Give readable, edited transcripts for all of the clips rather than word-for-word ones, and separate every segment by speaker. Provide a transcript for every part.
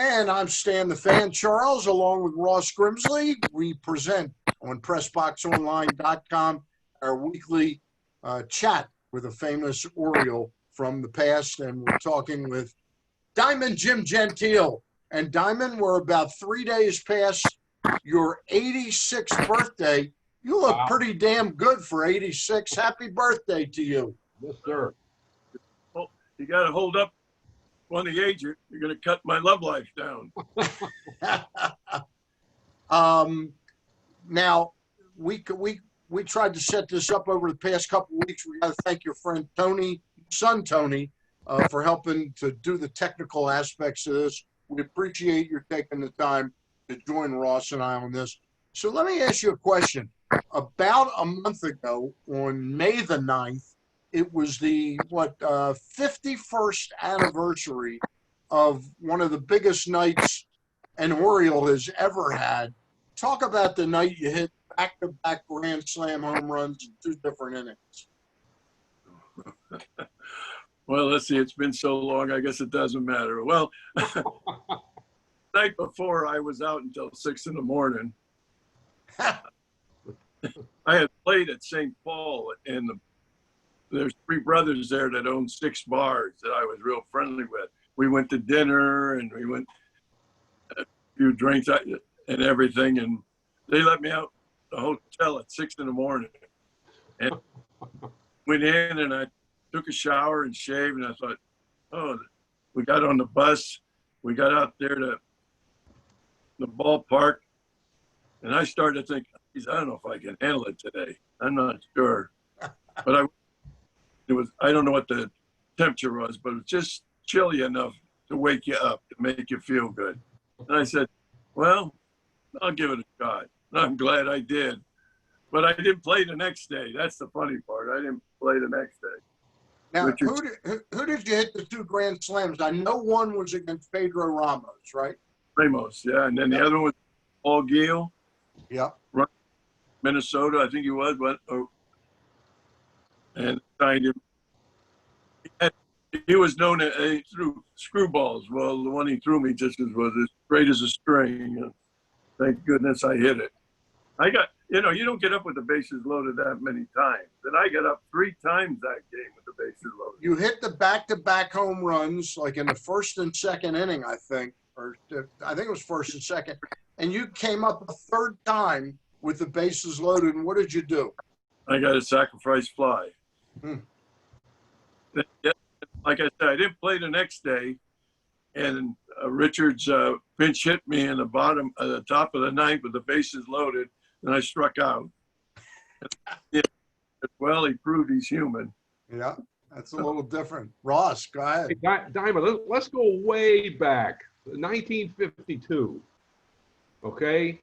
Speaker 1: And I'm Stan the Fan Charles, along with Ross Grimsley. We present on PressBoxOnline.com our weekly chat with a famous Oriole from the past. And we're talking with Diamond Jim Gentile. And Diamond, we're about 3 days past your 86th birthday. You look pretty damn good for 86. Happy birthday to you.
Speaker 2: Yes, sir.
Speaker 3: Well, you got to hold up on the age. You're going to cut my love life down.
Speaker 1: Now, we tried to set this up over the past couple of weeks. We got to thank your friend Tony, son Tony, for helping to do the technical aspects of this. We appreciate your taking the time to join Ross and I on this. So let me ask you a question. About a month ago, on May the 9th, it was the 51st anniversary of one of the biggest nights an Oriole has ever had. Talk about the night you hit back-to-back grand slam home runs in 2 different innings.
Speaker 3: Well, let's see. It's been so long. I guess it doesn't matter. Well, the night before, I was out until 6 in the morning. I had played at St. Paul, and there's 3 brothers there that own 6 bars that I was real friendly with. We went to dinner, and we went a few drinks and everything, and they let me out the hotel at 6 in the morning. And went in, and I took a shower and shaved, and I thought, oh, we got on the bus. We got out there to the ballpark, and I started to think, I don't know if I can handle it today. I'm not sure. But I don't know what the temperature was, but it was just chilly enough to wake you up, to make you feel good. And I said, well, I'll give it a shot. And I'm glad I did. But I didn't play the next day. That's the funny part. I didn't play the next day.
Speaker 1: Now, who did you hit the 2 grand slams? I know one was against Pedro Ramos, right?
Speaker 3: Ramos, yeah. And then the other one was Paul Giel.
Speaker 1: Yeah.
Speaker 3: Minnesota, I think he was. And signed him. He was known as he threw screwballs. Well, the one he threw me just was as straight as a string. Thank goodness I hit it. I got, you don't get up with the bases loaded that many times. And I got up 3 times that game with the bases loaded.
Speaker 1: You hit the back-to-back home runs, like in the first and second inning, I think. Or I think it was first and second. And you came up a 3rd time with the bases loaded. And what did you do?
Speaker 3: I got a sacrifice fly. Like I said, I didn't play the next day. And Richards pinch hit me in the top of the 9th with the bases loaded. And I struck out. Well, he proved he's human.
Speaker 1: Yeah, that's a little different. Ross, go ahead.
Speaker 2: Hey, Diamond, let's go way back, 1952. Okay,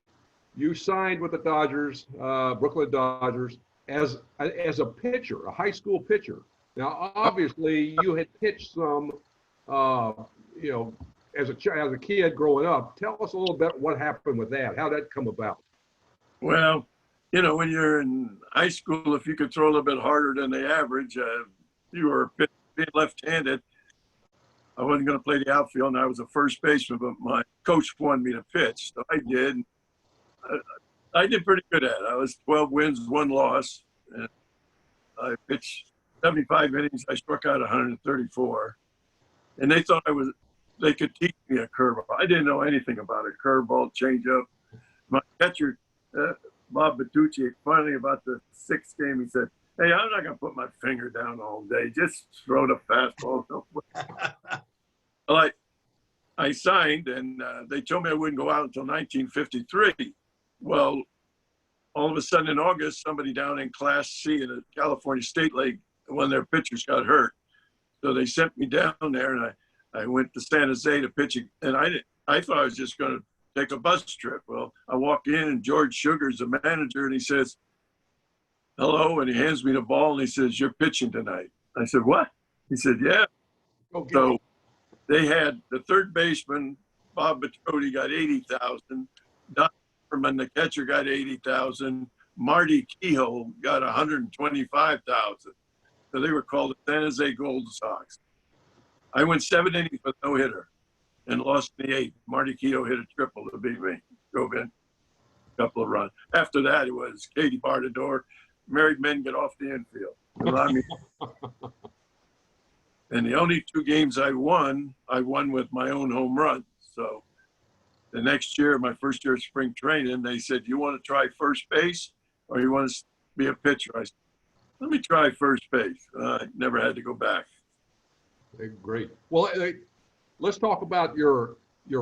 Speaker 2: you signed with the Dodgers, Brooklyn Dodgers, as a pitcher, a high school pitcher. Now, obviously, you had pitched some, as a kid growing up. Tell us a little bit what happened with that. How did that come about?
Speaker 3: Well, when you're in high school, if you could throw a little bit harder than the average, you were being left-handed. I wasn't going to play the outfield, and I was a first baseman, but my coach wanted me to pitch, so I did. I did pretty good at it. I was 12 wins, 1 loss, and I pitched 75 innings. I struck out 134, and they thought they could teach me a curveball. I didn't know anything about a curveball, changeup. My catcher, Bob Bertucci, finally about the 6th game, he said, hey, I'm not going to put my finger down all day. Just throw the fastball. Well, I signed, and they told me I wouldn't go out until 1953. Well, all of a sudden in August, somebody down in Class C in the California State League, one of their pitchers got hurt. So they sent me down there, and I went to San Jose to pitch. And I thought I was just going to take a bus trip. Well, I walk in, and George Sugar's the manager, and he says, hello, and he hands me the ball, and he says, you're pitching tonight. I said, what? He said, yeah. Okay. So they had the 3rd baseman, Bob Bertucci, got 80,000. Don Zimmerman, the catcher, got 80,000. Marty Kehoe got 125,000. So they were called the San Jose Golden Sox. I went 7 innings with no hitter. and lost in the 8th. Marty Keough hit a triple to beat me. Drove in a couple of runs. After that, it was Katie bar the door. Married men get off the infield. And the only 2 games I won with my own home run. So the next year, my first year of spring training, they said, "You want to try first base or you want to be a pitcher?" I said, "Let me try first base." I never had to go back.
Speaker 2: Great. Well, let's talk about your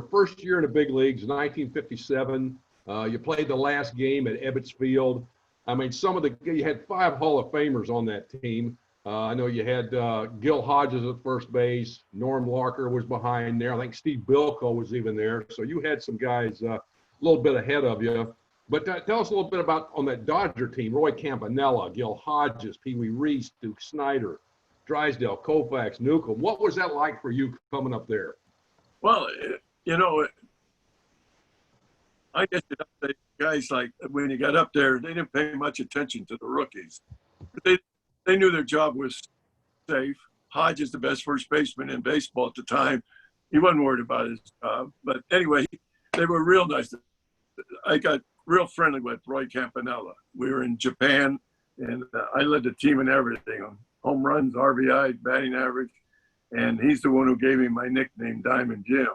Speaker 2: first year in the big leagues, 1957. You played the last game at Ebbets Field. I mean, you had 5 Hall of Famers on that team. I know you had Gil Hodges at first base. Norm Larker was behind there. I think Steve Bilko was even there. So you had some guys a little bit ahead of you. But tell us a little bit about on that Dodger team: Roy Campanella, Gil Hodges, Pee Wee Reese, Duke Snyder, Drysdale, Koufax, Newcomb. What was that like for you coming up there?
Speaker 3: Well, I guess the guys, like, when you got up there, they didn't pay much attention to the rookies. They knew their job was safe. Hodges, the best first baseman in baseball at the time, he wasn't worried about his job. But anyway, they were real nice. I got real friendly with Roy Campanella. We were in Japan, and I led the team in everything: on home runs, RBI, batting average. And he's the one who gave me my nickname, Diamond Jim.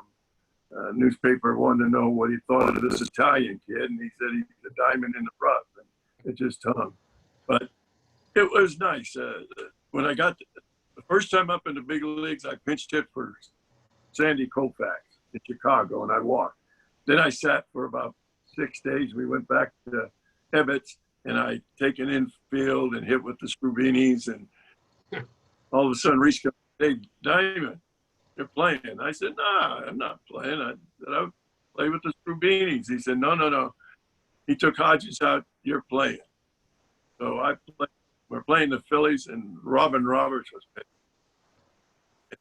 Speaker 3: Newspaper wanted to know what he thought of this Italian kid, and he said he's a diamond in the rough, and it just hung. But it was nice. When I got the first time up in the big leagues, I pinched hit for Sandy Koufax in Chicago, and I walked. Then I sat for about 6 days. We went back to Ebbets, and I take an infield and hit with the Scrubinis, and all of a sudden Reese goes, "Hey, Diamond, you're playing." I said, "Nah, I'm not playing. I play with the Scrubinis." He said, No. He took Hodges out. "You're playing." So we're playing the Phillies, and Robin Roberts was pitching.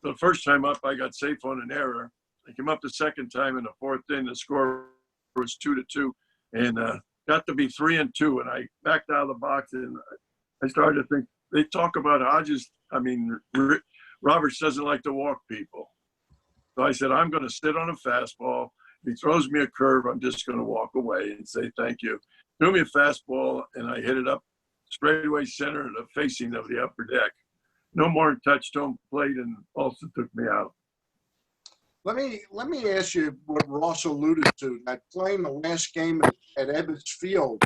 Speaker 3: The first time up, I got safe on an error. I came up the second time in the 4th inning. The score was 2-2, and got to be 3-2. And I backed out of the box, and I started to think, they talk about Hodges. I mean, Roberts doesn't like to walk people. So I said, I'm going to sit on a fastball. If he throws me a curve, I'm just going to walk away and say thank you. Threw me a fastball, and I hit it up straightaway center, the facing of the upper deck. No more touched home plate, and also took me out.
Speaker 1: Let me ask you what Ross alluded to, that playing the last game at Ebbets Field.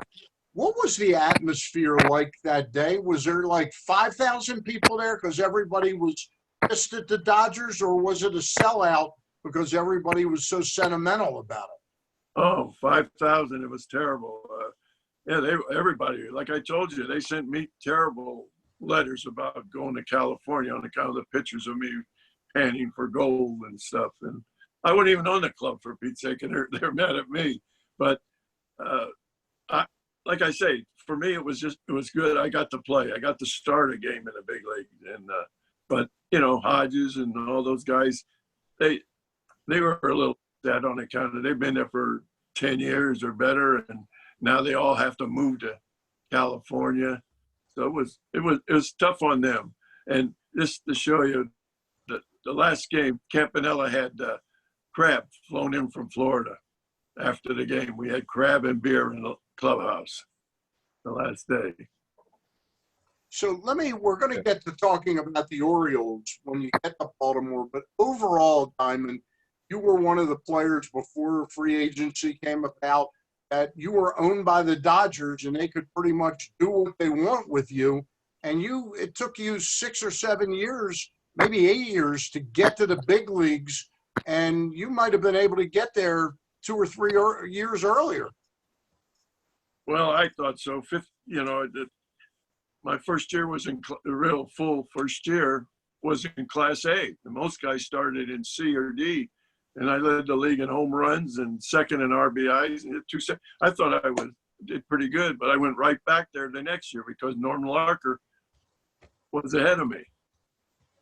Speaker 1: What was the atmosphere like that day? Was there like 5,000 people there because everybody was pissed at the Dodgers, or was it a sellout because everybody was so sentimental about it?
Speaker 3: Oh, 5,000. It was terrible. Everybody, like I told you, they sent me terrible letters about going to California on account of the pictures of me panning for gold and stuff. And I wasn't even on the club, for Pete's sake, and they're mad at me. But like I say, for me, it was good. I got to play. I got to start a game in the big league. And but Hodges and all those guys, they were a little sad on account of they've been there for 10 years or better, and now they all have to move to California. So it was tough on them. And just to show you, the last game, Campanella had crab flown in from Florida. After the game, we had crab and beer in the clubhouse the last day.
Speaker 1: So we're going to get to talking about the Orioles when you get to Baltimore, but overall, Diamond, you were one of the players before free agency came about that you were owned by the Dodgers, and they could pretty much do what they want with you. And it took you 6 or 7 years, maybe 8 years, to get to the big leagues, and you might have been able to get there 2 or 3 years earlier.
Speaker 3: Well, I thought so. My first year was the real full first year was in Class A. And most guys started in C or D, and I led the league in home runs and second in RBIs. And I thought did pretty good, but I went right back there the next year because Norm Larker was ahead of me,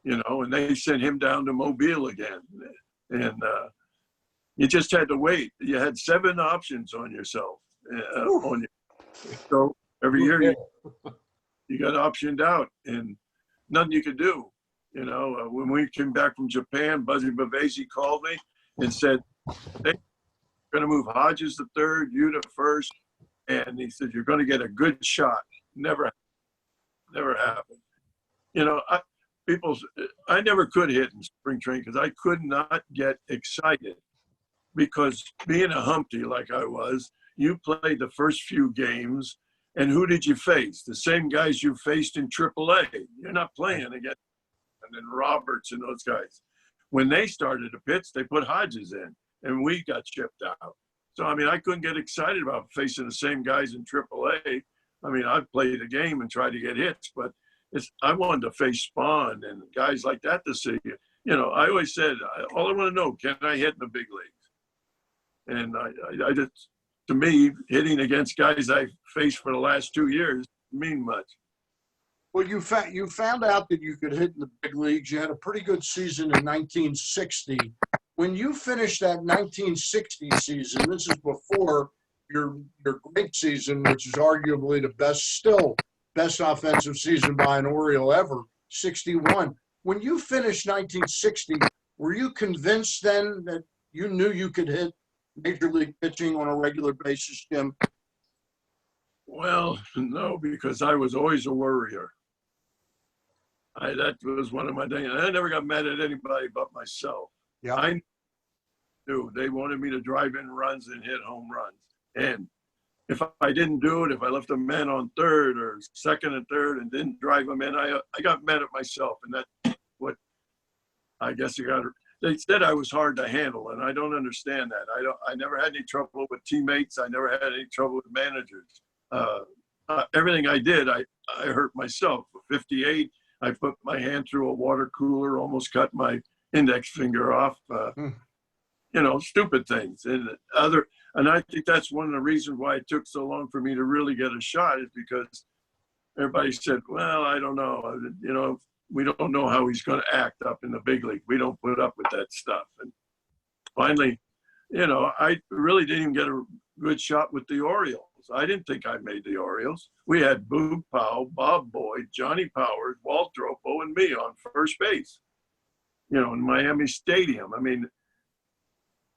Speaker 3: and they sent him down to Mobile again. And you just had to wait. You had 7 options on yourself. So every year you got optioned out, and nothing you could do. You know, when we came back from Japan, Buzzy Bavasi called me and said, they're going to move Hodges to third, you to first. And he said, you're going to get a good shot. Never happened. You know, I never could hit in spring training because I could not get excited. Because being a Humpty like I was, you played the first few games, and who did you face? The same guys you faced in AAA. You're not playing against and then Roberts and those guys. When they started to pitch, they put Hodges in, and we got shipped out. So, I mean, I couldn't get excited about facing the same guys in AAA. I mean, I'd play the game and try to get hits, but I wanted to face Spahn and guys like that to see. You know, I always said, all I want to know, can I hit in the big leagues? And I just, to me, hitting against guys I faced for the last 2 years mean much.
Speaker 1: Well, you found out that you could hit in the big leagues. You had a pretty good season in 1960. When you finished that 1960 season, this is before your great season, which is arguably the best offensive season by an Oriole ever, 61. When you finished 1960, were you convinced then that you knew you could hit major league pitching on a regular basis, Jim?
Speaker 3: Well, no, because I was always a worrier. That was one of my things. I never got mad at anybody but myself.
Speaker 1: Yeah.
Speaker 3: I knew they wanted me to drive in runs and hit home runs. And if I didn't do it, if I left a man on third or second and third and didn't drive them in, I got mad at myself. And that's what I guess they said I was hard to handle, and I don't understand that. I never had any trouble with teammates. I never had any trouble with managers. Everything I did, I hurt myself. 58, I put my hand through a water cooler, almost cut my index finger off. You know, stupid things. And I think that's one of the reasons why it took so long for me to really get a shot, is because everybody said, well, I don't know. You know, we don't know how he's going to act up in the big league. We don't put up with that stuff. And finally, you know, I really didn't even get a good shot with the Orioles. I didn't think I made the Orioles. We had Boog Powell, Bob Boyd, Johnny Powers, Walt Dropo, and me on first base, you know, in Miami Stadium. I mean,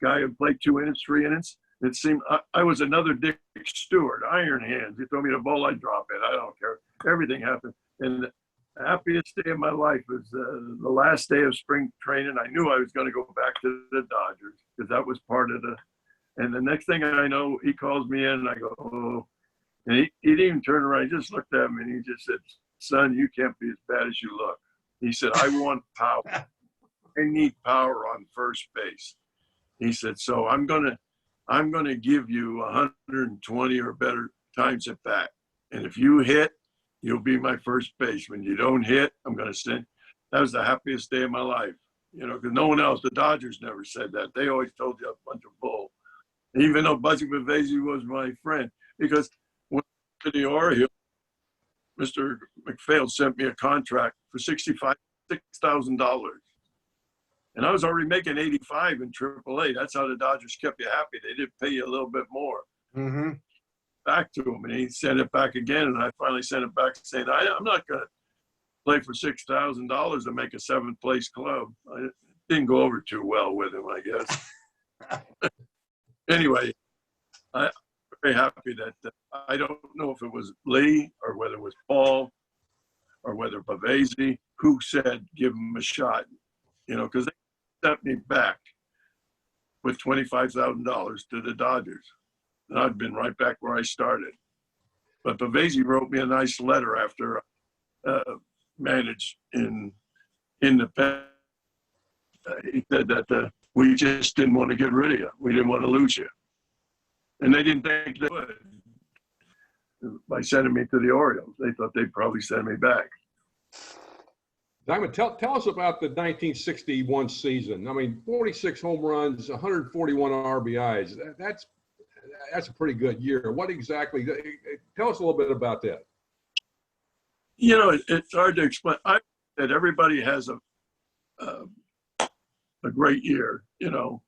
Speaker 3: guy who played 2 innings, 3 innings. It seemed I was another Dick Stewart, iron hands. You throw me the ball, I drop it. I don't care. Everything happened. And the happiest day of my life was the last day of spring training. I knew I was going to go back to the Dodgers because that was part of the. And the next thing I know, he calls me in, and I go, oh. And he didn't even turn around. He just looked at me, and he just said, son, you can't be as bad as you look. He said, I want power. I need power on first base. He said, so I'm gonna give you 120 or better times at bat. And if you hit, you'll be my first baseman. You don't hit, I'm gonna send. That was the happiest day of my life. You know, because no one else, the Dodgers never said that. They always told you a bunch of bull. Even though Buzzy Bavasi was my friend, because when I went to the Orioles, Mr. McPhail sent me a contract for $6,000. And I was already making 85 in AAA. That's how the Dodgers kept you happy. They did pay you a little bit more.
Speaker 1: Mm-hmm.
Speaker 3: Back to him, and he sent it back again. And I finally sent it back saying, I'm not going to play for $6,000 to make a 7th place club. I didn't go over too well with him, I guess. Anyway, I'm very happy that I don't know if it was Lee or whether it was Paul or whether Bavasi who said give him a shot, you know, because they sent me back with $25,000 to the Dodgers. And I'd been right back where I started. But Bavasi wrote me a nice letter after managed in the past. He said that we just didn't want to get rid of you. We didn't want to lose you. And they didn't think they would. By sending me to the Orioles, they thought they'd probably send me back.
Speaker 2: Diamond, tell us about the 1961 season. I mean, 46 home runs, 141 RBIs. That's a pretty good year. What exactly? Tell us a little bit about that.
Speaker 3: You know, it's hard to explain. I that everybody has a great year. You know,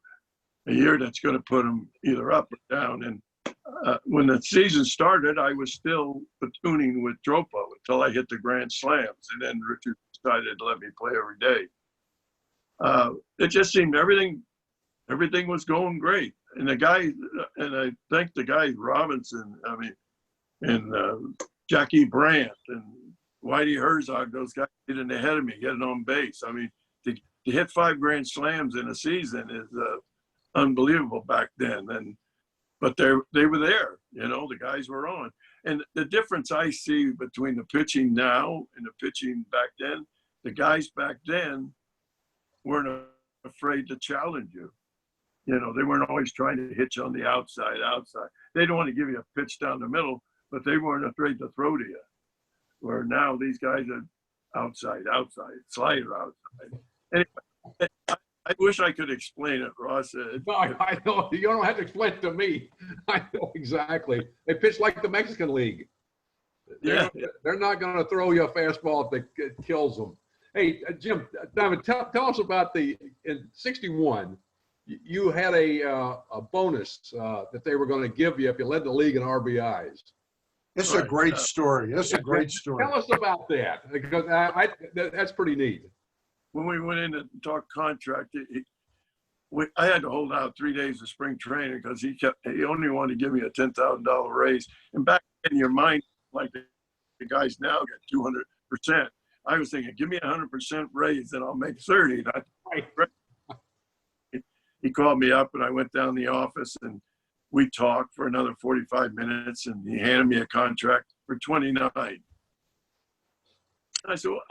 Speaker 3: a year that's going to put them either up or down. And when the season started, I was still platooning with Dropo until I hit the grand slams, and then Richard decided to let me play every day. It just seemed everything was going great. And the guy, and I think the guy Robinson, and Jackie Brandt and Whitey Herzog, those guys getting ahead of me, getting on base. I mean, to hit 5 grand slams in a season is unbelievable back then. But they were there, the guys were on. And the difference I see between the pitching now and the pitching back then, the guys back then weren't afraid to challenge you. They weren't always trying to hit you on the outside. They don't want to give you a pitch down the middle, but they weren't afraid to throw to you. Where now these guys are outside, slider outside. Anyway, I wish I could explain it, Ross.
Speaker 2: No, I know. You don't have to explain it to me. I know exactly. They pitch like the Mexican League. They're not going to throw you a fastball if it kills them. Hey, Jim, David, tell us about in '61, you had a bonus that they were going to give you if you led the league in RBIs.
Speaker 1: It's a great story. It's a great story.
Speaker 2: Tell us about that, because that's pretty neat.
Speaker 3: When we went in to talk contract, I had to hold out 3 days of spring training because he only wanted to give me a $10,000 raise. And back in your mind, like the guys now get 200%. I was thinking, give me 100% raise and I'll make 30. He called me up and I went down to the office and we talked for another 45 minutes and he handed me a contract for 29. And I said, well,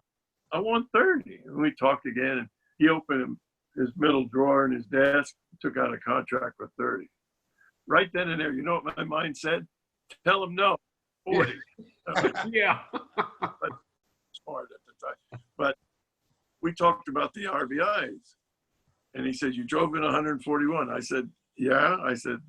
Speaker 3: I want 30. And we talked again and he opened his middle drawer in his desk, took out a contract for 30. Right then and there, you know what my mind said? Tell him no, 40.
Speaker 2: Yeah.
Speaker 3: Smart at the time. But we talked about the RBIs. And he said, you drove in 141. I said, yeah. I said,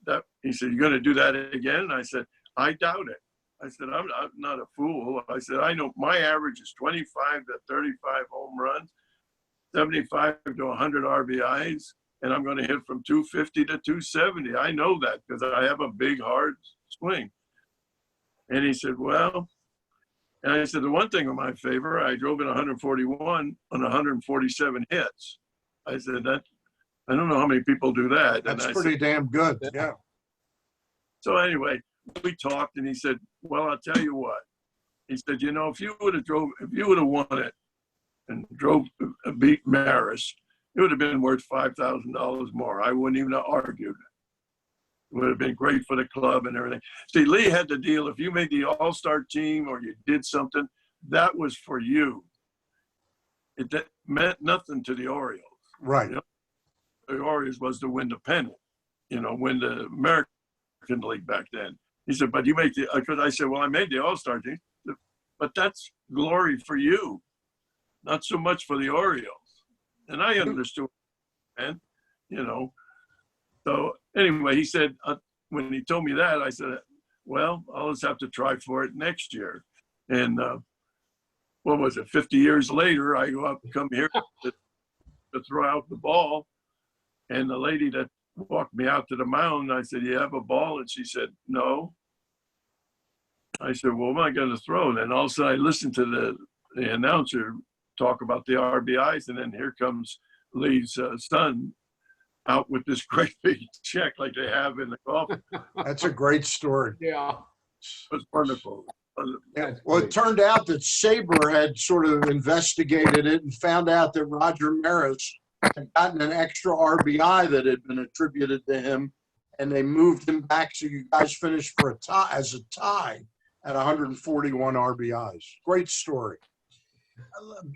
Speaker 3: that. He said, you're going to do that again? And I said, I doubt it. I said, I'm not a fool. I said, I know my average is 25 to 35 home runs, 75 to 100 RBIs, and I'm going to hit from 250 to 270. I know that because I have a big, hard swing. And he said, well, and I said, the one thing in my favor, I drove in 141 on 147 hits. I said, I don't know how many people do that.
Speaker 1: That's pretty damn good. Yeah.
Speaker 3: So anyway, we talked and he said, well, I'll tell you what. He said, if you would have won it and beat Maris, it would have been worth $5,000 more. I wouldn't even have argued. It would have been great for the club and everything. See, Lee had the deal. If you made the all-star team or you did something, that was for you. It meant nothing to the Orioles.
Speaker 1: Right.
Speaker 3: The Orioles was to win the pennant, win the American League back then. He said, but you make because I said, well, I made the all-star team, but that's glory for you, not so much for the Orioles. And I understood, man, So anyway, he said, when he told me that, I said, well, I'll just have to try for it next year. And what was it, 50 years later, I come here to throw out the ball. And the lady that walked me out to the mound, I said, you have a ball? And she said, no. I said, well, what am I going to throw? And then all of a sudden I listened to the announcer talk about the RBIs. And then here comes Lee's son out with this great big check like they have in the golf.
Speaker 1: That's a great story.
Speaker 2: Yeah.
Speaker 3: It was wonderful.
Speaker 1: Yeah. Well, it turned out that Saber had sort of investigated it and found out that Roger Maris had gotten an extra RBI that had been attributed to him, and they moved him back. So you guys finished for a tie at 141 RBIs. Great story.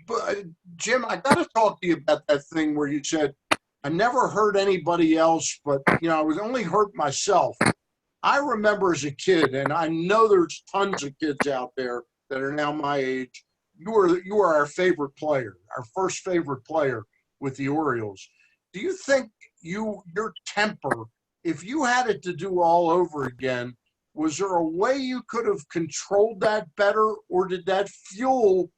Speaker 1: But Jim, I got to talk to you about that thing where you said, I never hurt anybody else, but I was only hurt myself. I remember as a kid, and I know there's tons of kids out there that are now my age. You were our favorite player, our first favorite player with the Orioles. Do you think your temper, if you had it to do all over again, was there a way you could have controlled that better, or did that fuel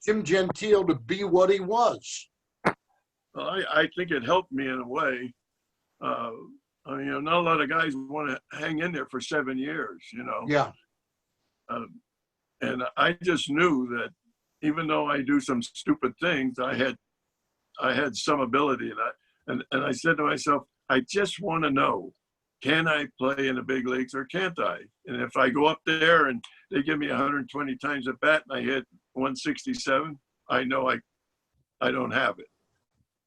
Speaker 1: Jim Gentile to be what he was?
Speaker 3: Well, I think it helped me in a way. Not a lot of guys want to hang in there for 7 years,
Speaker 1: Yeah.
Speaker 3: And I just knew that even though I do some stupid things, I had some ability, and I said to myself, I just want to know, can I play in the big leagues or can't I? And if I go up there and they give me 120 times at bat and I hit 167, I know I don't have it.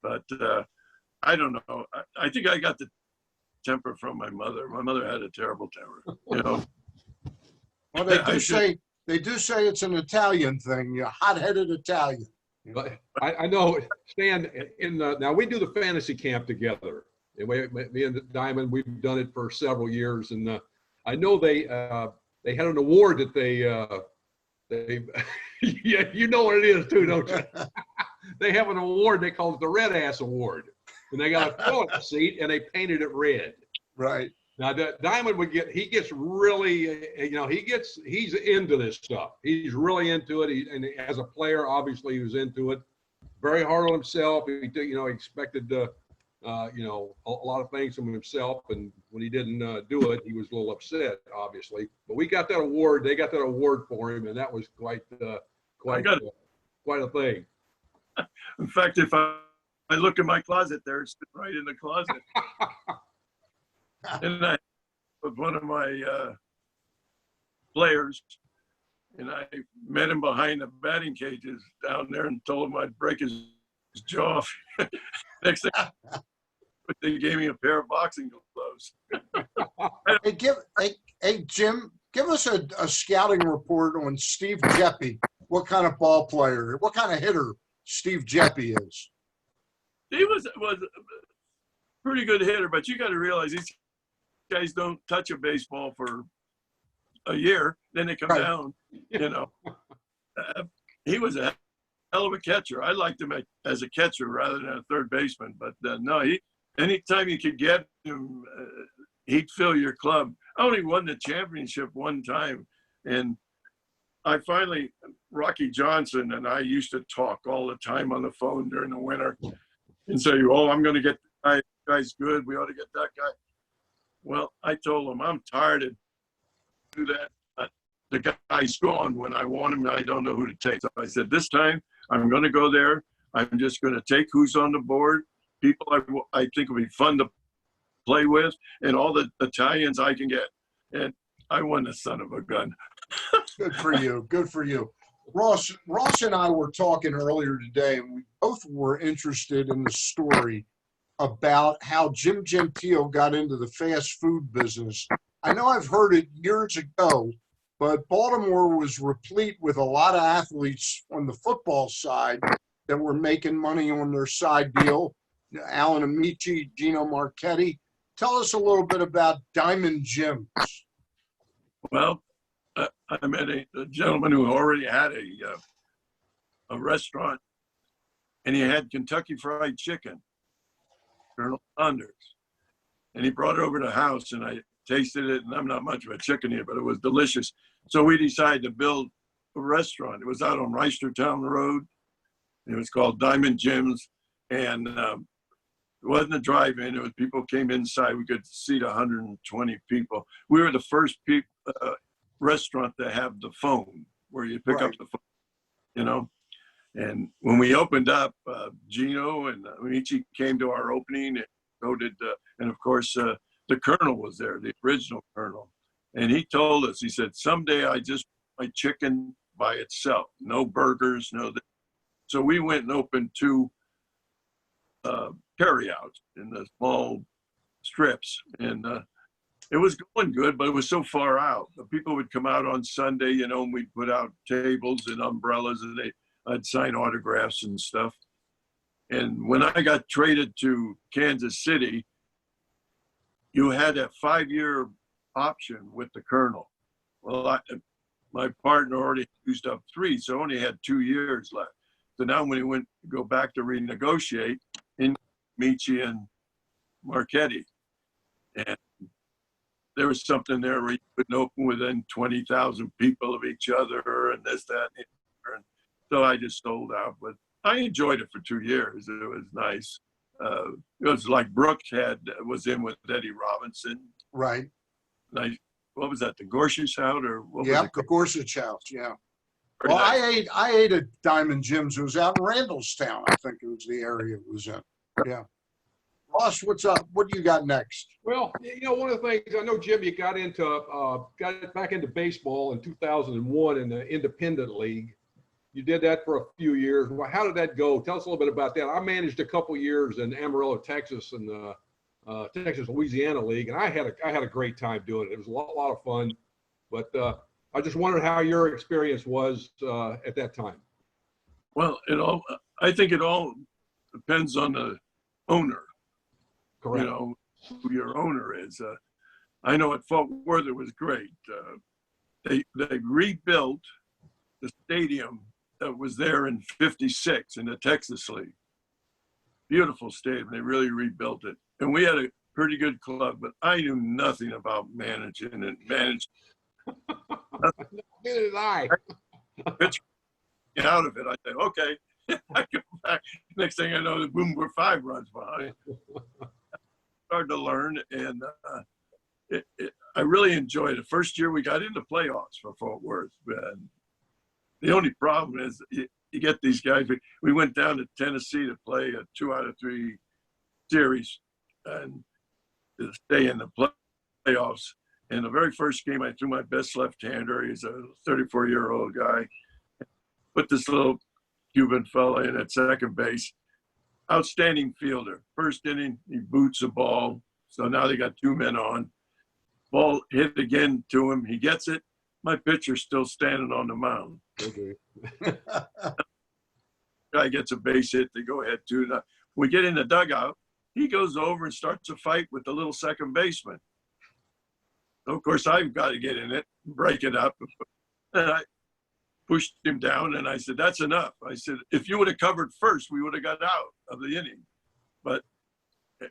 Speaker 3: But I don't know. I think I got the temper from my mother. My mother had a terrible temper, you know.
Speaker 1: Well, they do say it's an Italian thing. You're a hot-headed Italian.
Speaker 2: But I know, Stan, now we do the fantasy camp together. And me and Diamond, we've done it for several years. And I know they had an award that they yeah, you know what it is too, don't you? They have an award, they call it the Red Ass Award. And they got a toilet seat and they painted it red.
Speaker 1: Right.
Speaker 2: Now Diamond he gets really, he's into this stuff. He's really into it. And as a player, obviously he was into it. Very hard on himself. He expected a lot of things from himself. And when he didn't do it, he was a little upset, obviously. But we got that award. They got that award for him. And that was quite a thing.
Speaker 3: In fact, if I look in my closet there, it's right in the closet. And I was one of my players, and I met him behind the batting cages down there and told him I'd break his jaw. Next thing, they gave me a pair of boxing gloves.
Speaker 1: Hey, Jim, give us a scouting report on Steve Jeppe. What kind of ball player, what kind of hitter Steve Jeppe is?
Speaker 3: He was a pretty good hitter, but you got to realize these guys don't touch a baseball for a year, then they come down. He was a hell of a catcher. I liked him as a catcher rather than a third baseman. But no, anytime you could get him, he'd fill your club. I only won the championship one time, and Rocky Johnson and I used to talk all the time on the phone during the winter and say, I'm going to get the guy's good. We ought to get that guy. Well, I told him, I'm tired of do that. The guy's gone when I want him, and I don't know who to take. So I said, this time I'm going to go there. I'm just going to take who's on the board, people I think will be fun to play with, and all the Italians I can get. And I won the son of a gun.
Speaker 1: Good for you. Good for you. Ross and I were talking earlier today, and we both were interested in the story about how Jim Gentile got into the fast food business. I know I've heard it years ago, but Baltimore was replete with a lot of athletes on the football side that were making money on their side deal. Alan Amici, Gino Marchetti. Tell us a little bit about Diamond Jim's.
Speaker 3: Well, I met a gentleman who already had a restaurant, and he had Kentucky Fried Chicken, Colonel Saunders, and he brought it over to the house, and I tasted it, and I'm not much of a chicken eater, but it was delicious. So we decided to build a restaurant. It was out on Reisterstown Road. It was called Diamond Jim's, and it wasn't a drive-in. It was people came inside. We could seat 120 people. We were the first restaurant to have the phone where you pick up the phone, And when we opened up, Gino and Amici came to our opening, and so did, and of course, the Colonel was there, the original Colonel. And he told us, he said, someday I just my chicken by itself, no burgers, no. So we went and opened 2 carryouts in the small strips, and it was going good, but it was so far out. The people would come out on Sunday, and we'd put out tables and umbrellas, and I'd sign autographs and stuff. And when I got traded to Kansas City, you had a 5-year option with the Colonel. Well, my partner already used up 3, so I only had 2 years left. So now when he went to go back to renegotiate, in Michi and Marchetti, and there was something there where you couldn't open within 20,000 people of each other, and this, that, and so I just sold out. But I enjoyed it for 2 years. It was nice. It was like Brooks was in with Eddie Robinson.
Speaker 1: Right.
Speaker 3: Nice. What was that? The Gorsuch House, or what was
Speaker 1: Yeah,
Speaker 3: it
Speaker 1: the Gorsuch House. Yeah. Well, I ate at Diamond Jim's. It was out in Randallstown. I think it was the area it was in. Yeah. Ross, what's up? What do you got next?
Speaker 2: Well, one of the things I know, Jim, you got back into baseball in 2001 in the Independent League. You did that for a few years. Well, how did that go? Tell us a little bit about that. I managed a couple years in Amarillo, Texas, and the Texas Louisiana League, and I had a great time doing it. It was a lot of fun. But I just wondered how your experience was at that time.
Speaker 3: Well, I think it all depends on the owner.
Speaker 2: Correct.
Speaker 3: Who your owner is. I know at Fort Worth it was great. They rebuilt the stadium that was there in '56 in the Texas League. Beautiful stadium. They really rebuilt it, and we had a pretty good club. But I knew nothing about managing and managed.
Speaker 2: Neither did I.
Speaker 3: Get out of it. I said, okay. I go back. Next thing I know, boom, we're 5 runs behind. Started to learn, and I really enjoyed it. First year we got into playoffs for Fort Worth. And the only problem is you get these guys. We went down to Tennessee to play a 2 out of 3 series and to stay in the playoffs. And the very first game, I threw my best left-hander. He's a 34-year-old guy. Put this little Cuban fella in at second base. Outstanding fielder. First inning, he boots the ball. So now they got 2 men on. Ball hit again to him. He gets it. My pitcher's still standing on the mound.
Speaker 2: Okay.
Speaker 3: Guy gets a base hit. They go ahead 2-0. We get in the dugout. He goes over and starts a fight with the little second baseman. So of course, I've got to get in it, break it up. And I pushed him down, and I said, that's enough. I said, if you would have covered first, we would have got out of the inning. But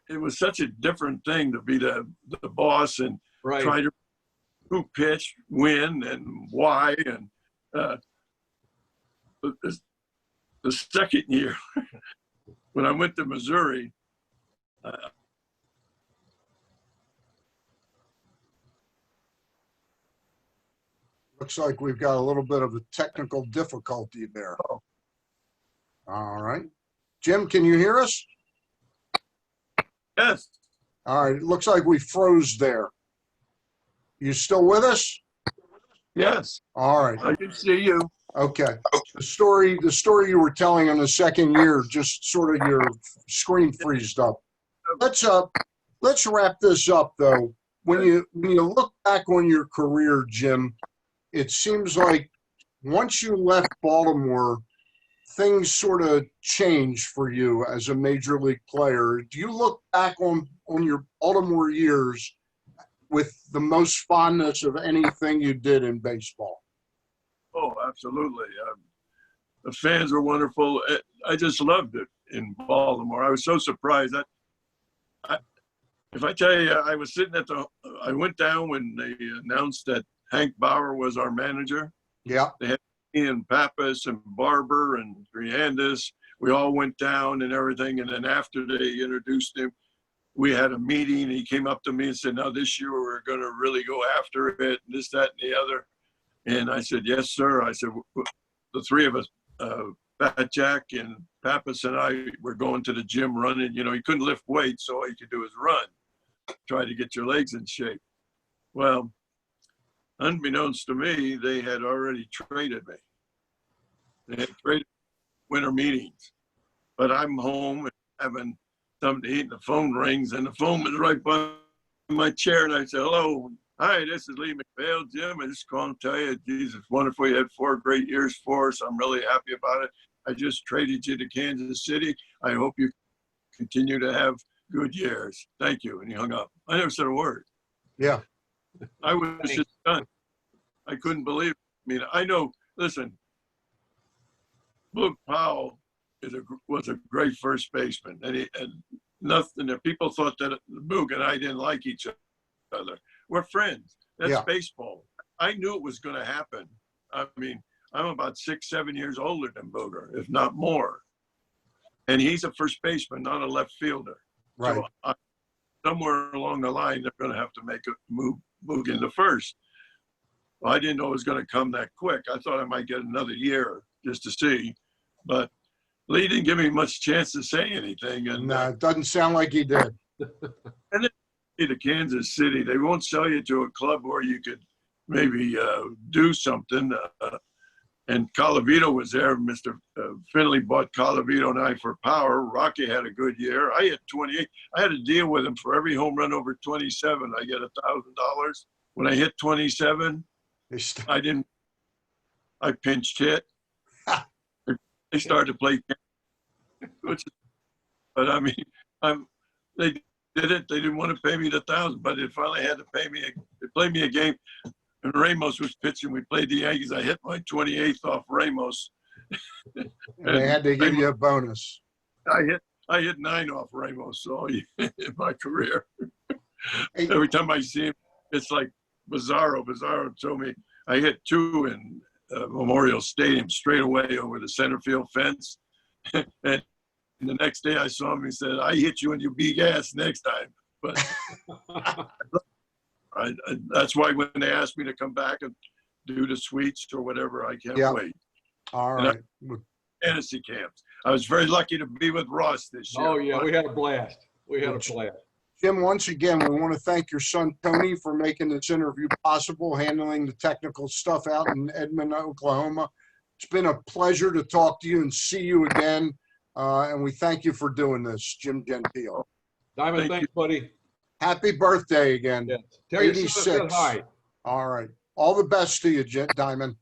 Speaker 3: it was such a different thing to be the boss and try to who pitch, win, and why. And the second year, when I went to Missouri,
Speaker 1: looks like we've got a little bit of a technical difficulty there. All right. Jim, can you hear us?
Speaker 3: yes,
Speaker 1: All right. It looks like we froze there. You still with us?
Speaker 3: yes,
Speaker 1: All right.
Speaker 3: I can see you.
Speaker 1: Okay. The story you were telling in the second year, just sort of your screen freezed up. Let's wrap this up though. When you look back on your career, Jim, it seems like once you left Baltimore, things sort of changed for you as a major league player. Do you look back on your Baltimore years with the most fondness of anything you did in baseball?
Speaker 3: Oh, absolutely. The fans were wonderful. I just loved it in Baltimore. I was so surprised that if I tell you, I went down when they announced that Hank Bauer was our manager.
Speaker 1: Yeah.
Speaker 3: They had me and Pappas and Barber and Triandis. We all went down and everything. And then after they introduced him, we had a meeting. He came up to me and said, now this year we're going to really go after it, this, that, and the other. And I said, yes, sir. I said, the 3 of us, Pat Jack and Pappas and I were going to the gym running. He couldn't lift weights, so all he could do is run, try to get your legs in shape. Well, unbeknownst to me, they had already traded me. They had traded winter meetings. But I'm home and having something to eat, and the phone rings, and the phone was right by my chair. And I said, hello. Hi, this is Lee McPhail, Jim. I just calling to tell you, geez, it's wonderful. You had 4 great years for us. I'm really happy about it. I just traded you to Kansas City. I hope you continue to have good years. Thank you. And he hung up. I never said a word.
Speaker 1: Yeah.
Speaker 3: I was just done. I couldn't believe it. I mean, I know, listen, Boog Powell was a great first baseman. And nothing, people thought that Boog and I didn't like each other. We're friends. That's baseball. I knew it was going to happen. I mean, I'm about 6, 7 years older than Booger, if not more. And he's a first baseman, not a left fielder.
Speaker 1: Right.
Speaker 3: So somewhere along the line, they're going to have to make a move into first. Well, I didn't know it was going to come that quick. I thought I might get another year just to see, but Lee didn't give me much chance to say anything. And
Speaker 1: No, it doesn't sound like he did.
Speaker 3: and then to Kansas City, they won't sell you to a club where you could maybe do something. And Colavito was there. Mr. Finley bought Colavito and I for power. Rocky had a good year. I hit 28. I had a deal with him for every home run over 27. I get $1,000. When I hit 27, I pinched hit. They started to play, but I mean, they did it. They didn't want to pay me the $1,000, but they finally had to pay me. They played me a game, and Ramos was pitching. We played the Yankees. I hit my 28th off Ramos.
Speaker 1: And they had to give you a bonus.
Speaker 3: I hit 9 off Ramos in my career. Every time I see him, it's like Bizarro. Bizarro told me I hit 2 in Memorial Stadium straight away over the center field fence. And the next day I saw him, he said, I hit you in your big ass next time. But that's why when they asked me to come back and do the suites or whatever, I can't wait.
Speaker 1: All right.
Speaker 3: Fantasy camps. I was very lucky to be with Ross this year.
Speaker 2: Oh, yeah, we had a blast.
Speaker 1: Jim, once again, we want to thank your son, Tony, for making this interview possible, handling the technical stuff out in Edmond, Oklahoma. It's been a pleasure to talk to you and see you again. And we thank you for doing this, Jim Gentile.
Speaker 2: Diamond, thanks, buddy.
Speaker 1: Happy birthday again.
Speaker 2: Yes. Tell your son I said hi.
Speaker 1: All right. All the best to you, Diamond.